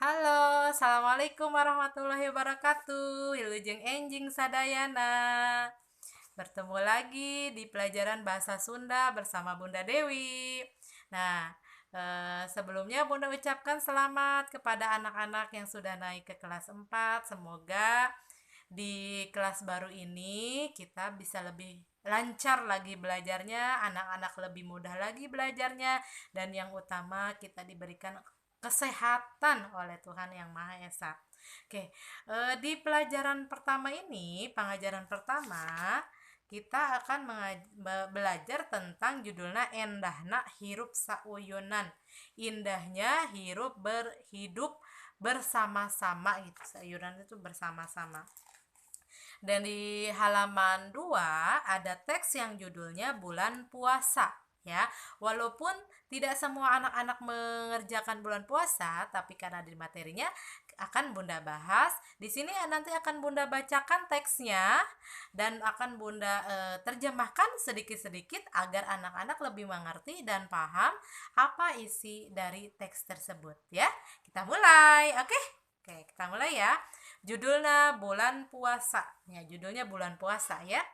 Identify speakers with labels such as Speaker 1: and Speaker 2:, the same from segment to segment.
Speaker 1: Halo, assalamualaikum warahmatullahi wabarakatuh. Wilujeng enjing sadayana. Bertemu lagi di pelajaran bahasa Sunda bersama Bunda Dewi. Nah, sebelumnya Bunda ucapkan selamat kepada anak-anak yang sudah naik ke kelas 4. Semoga di kelas baru ini kita bisa lebih lancar lagi belajarnya, anak-anak lebih mudah lagi belajarnya, dan yang utama kita diberikan kesehatan oleh Tuhan Yang Maha Esa. Oke, di pelajaran pertama ini, pengajaran pertama, kita akan belajar tentang judulnya Endahna Hirup Sauyunan. Indahnya berhidup bersama-sama gitu. Sayuran itu bersama-sama. Dan di halaman 2 ada teks yang judulnya Bulan Puasa ya. Walaupun tidak semua anak-anak mengerjakan bulan puasa, tapi karena di materinya akan Bunda bahas. Di sini nanti akan Bunda bacakan teksnya dan akan Bunda terjemahkan sedikit-sedikit agar anak-anak lebih mengerti dan paham apa isi dari teks tersebut ya. Kita mulai. Oke? Oke, kita mulai ya. Judulnya bulan puasa. Ya, judulnya bulan puasa ya.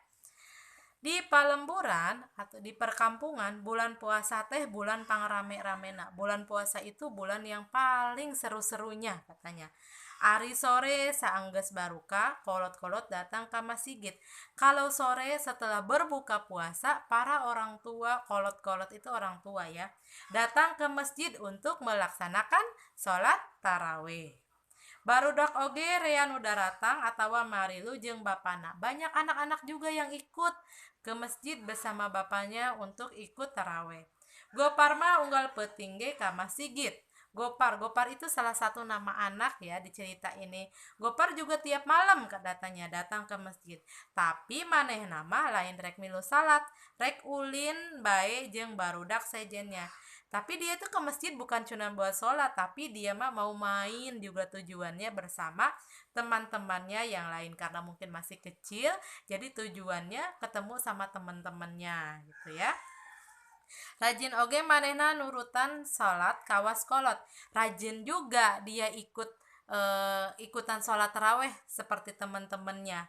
Speaker 1: Di palemburan atau di perkampungan, bulan puasa teh bulan pangrame-ramena. Bulan puasa itu bulan yang paling seru-serunya katanya. Ari sore saanggeus baruka, kolot-kolot datang ke masjid. Kalau sore setelah berbuka puasa, para orang tua, kolot-kolot itu orang tua ya, datang ke masjid untuk melaksanakan sholat tarawih. Barudak oge rea nu daratang atawa marilu jeung bapana. Banyak anak-anak juga yang ikut ke masjid bersama bapaknya untuk ikut taraweh. Gopar mah unggal peuting ge ka masjid. Gopar itu salah satu nama anak ya di cerita ini. Gopar juga tiap malam datang ke masjid. Tapi maneh nama lain rek milu salat, rek ulin bae jeung barudak sejennya. Tapi dia tuh ke masjid bukan cuma buat sholat, tapi dia mah mau main juga tujuannya bersama teman-temannya yang lain karena mungkin masih kecil, jadi tujuannya ketemu sama teman-temannya gitu ya. Rajin oge manehna nurutan sholat kawas kolot. Rajin juga dia ikutan sholat taraweh seperti teman-temannya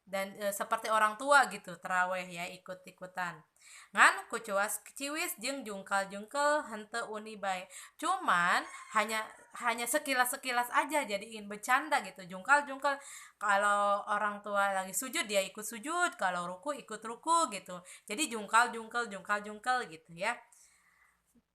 Speaker 1: dan seperti orang tua gitu taraweh ya ikut-ikutan ngan kucuas ciwis jeung jungkal-jungkel henteu uni bae. Cuman hanya hanya sekilas-sekilas aja jadiin bercanda gitu. Jungkal-jungkal kalau orang tua lagi sujud dia ikut sujud, kalau ruku ikut ruku gitu. Jadi jungkal-jungkel jungkal-jungkel gitu ya.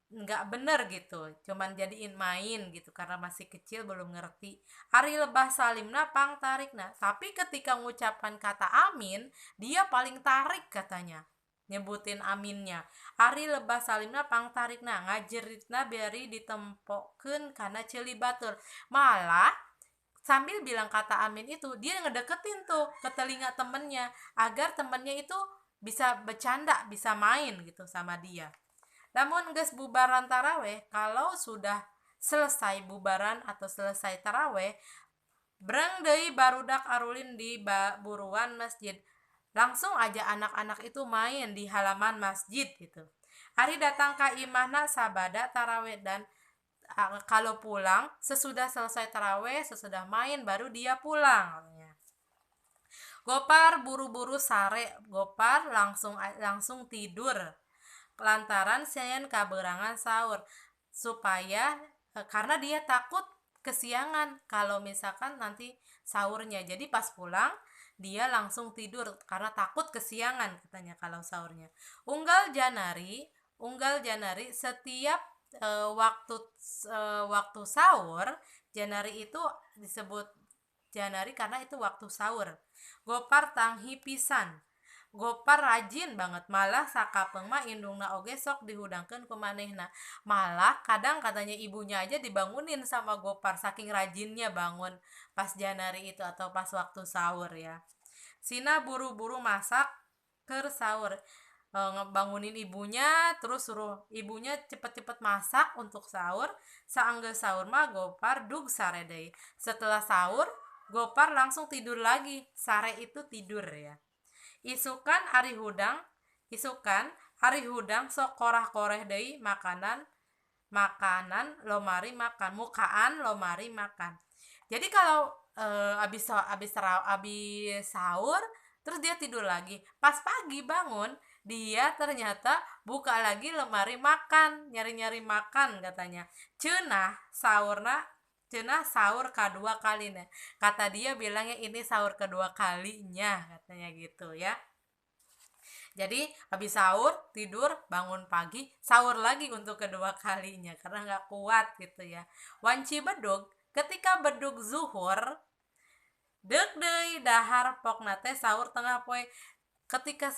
Speaker 1: Nggak bener gitu, cuman jadiin main gitu karena masih kecil belum ngerti. Ari lebah salimna pang tarikna, tapi ketika mengucapkan kata amin dia paling tarik katanya, nyebutin aminnya. Ari lebah salimna pang tarikna ngajeritna beri ditempokeun karena ceuli batur. Malah sambil bilang kata amin itu dia ngedeketin tuh ke telinga temennya agar temennya itu bisa bercanda, bisa main gitu sama dia. Namun geus bubaran taraweh, kalau sudah selesai bubaran atau selesai taraweh, breng deui barudak arulin di buruan masjid. Langsung aja anak-anak itu main di halaman masjid gitu. Hari datang ka imahna sabada taraweh dan kalau pulang sesudah selesai taraweh, sesudah main baru dia pulang. Gopar buru-buru sare, Gopar langsung tidur lantaran sieun kaberangan sahur supaya karena dia takut kesiangan kalau misalkan nanti sahurnya. Jadi pas pulang dia langsung tidur karena takut kesiangan katanya kalau sahurnya. Unggal Janari setiap waktu sahur, Janari itu disebut Janari karena itu waktu sahur. Gopar tanghi pisan. Gopar rajin banget, malah sakapeung mah indungna oge sok dihudangkeun ku manehna. Malah kadang katanya ibunya aja dibangunin sama Gopar saking rajinnya bangun pas Janari itu atau pas waktu sahur ya. Sina buru-buru masak keur sahur. Ngebangunin ibunya terus suruh ibunya cepet-cepet masak untuk sahur. Saanggeus sahur mah Gopar dug sare deui. Setelah sahur Gopar langsung tidur lagi. Sare itu tidur ya. Isukan Ari Hudang sok korah-koreh deui makanan makanan lomari makan, mukaan lomari makan. Jadi kalau abis sahur terus dia tidur lagi, pas pagi bangun dia ternyata buka lagi lemari makan, nyari-nyari makan katanya. Cenah sahur kedua kalinya, kata dia bilangnya ini sahur kedua kalinya katanya gitu ya. Jadi habis sahur tidur, bangun pagi sahur lagi untuk kedua kalinya karena nggak kuat gitu ya. Wanci bedug ketika bedug zuhur deg deui dahar pokna teh sahur tengah poe. Ketika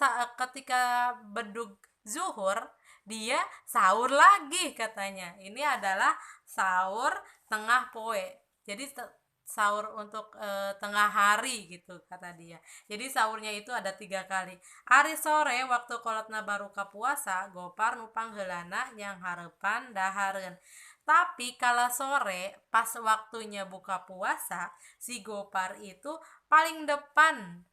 Speaker 1: bedug zuhur dia sahur lagi katanya. Ini adalah sahur tengah poe. Jadi sahur untuk tengah hari gitu kata dia. Jadi sahurnya itu ada 3 kali. Ari sore waktu kolotna baruka puasa gopar nupang heulana yang harepan dahareun. Tapi kala sore pas waktunya buka puasa si gopar itu paling depan,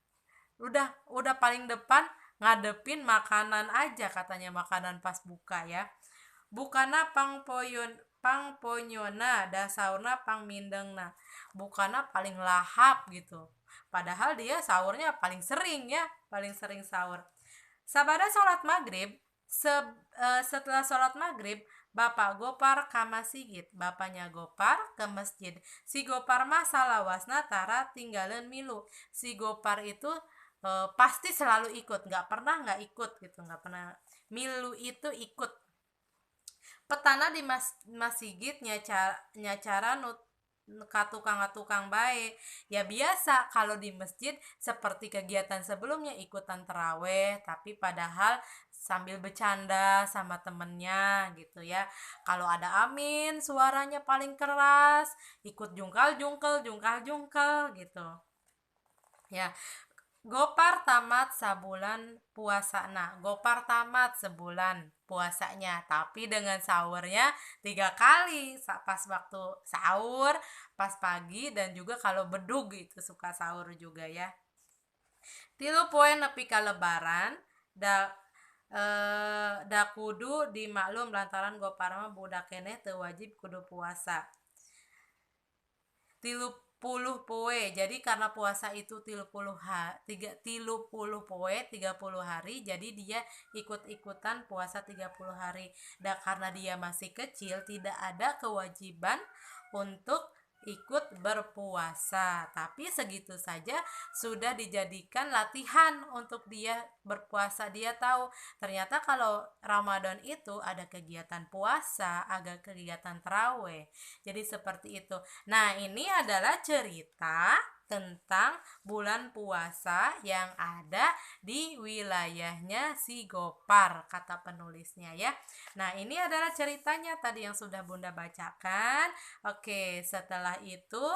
Speaker 1: udah paling depan ngadepin makanan aja katanya, makanan pas buka ya. Bukana pangponyona da saurna pangmindengna, bukana paling lahap gitu, padahal dia sahurnya paling sering ya, paling sering sahur. Sabada sholat maghrib, setelah sholat maghrib Bapak Gopar ke masjid, bapaknya Gopar ke masjid. Si Gopar mah salawasna tara tinggalin milu. Si Gopar itu pasti selalu ikut, nggak pernah nggak ikut gitu, nggak pernah. Milu itu ikut. Petana di masjid nyacara tukang baik ya, biasa kalau di masjid seperti kegiatan sebelumnya ikutan terawih, tapi padahal sambil bercanda sama temennya gitu ya. Kalau ada amin suaranya paling keras, ikut jungkal gitu ya. Gopar tamat sebulan puasana. Gopar tamat sebulan puasanya, tapi dengan sahurnya 3 kali. Pas waktu sahur, pas pagi, dan juga kalau bedug itu suka sahur juga ya. Tilu poe nepi ka lebaran, da kudu dimaklum lantaran Gopar mah budak keneh teu wajib kudu puasa. 30 poe, jadi karena puasa itu 30 poe 30 hari, jadi dia ikut-ikutan puasa 30 hari. Dan karena dia masih kecil tidak ada kewajiban untuk ikut berpuasa, tapi segitu saja sudah dijadikan latihan untuk dia berpuasa. Dia tahu ternyata kalau Ramadan itu ada kegiatan puasa, ada kegiatan taraweh, jadi seperti itu. Nah, ini adalah cerita tentang bulan puasa yang ada di wilayahnya si Gopar, kata penulisnya ya. Nah, ini adalah ceritanya tadi yang sudah Bunda bacakan. Oke, setelah itu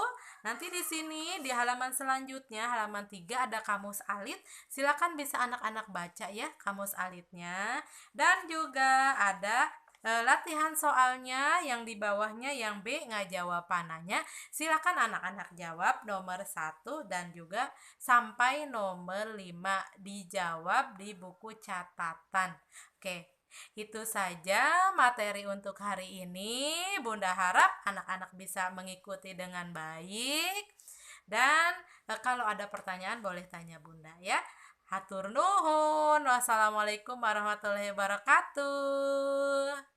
Speaker 1: nanti di sini di halaman selanjutnya, halaman 3 ada kamus alit. Silakan bisa anak-anak baca ya kamus alitnya. Dan juga ada latihan soalnya yang di bawahnya yang B ngajawab panahnya. Silakan anak-anak jawab nomor 1 dan juga sampai nomor 5 dijawab di buku catatan. Oke, itu saja materi untuk hari ini. Bunda harap anak-anak bisa mengikuti dengan baik. Dan kalau ada pertanyaan boleh tanya Bunda ya. Hatur nuhun. Wassalamualaikum warahmatullahi wabarakatuh.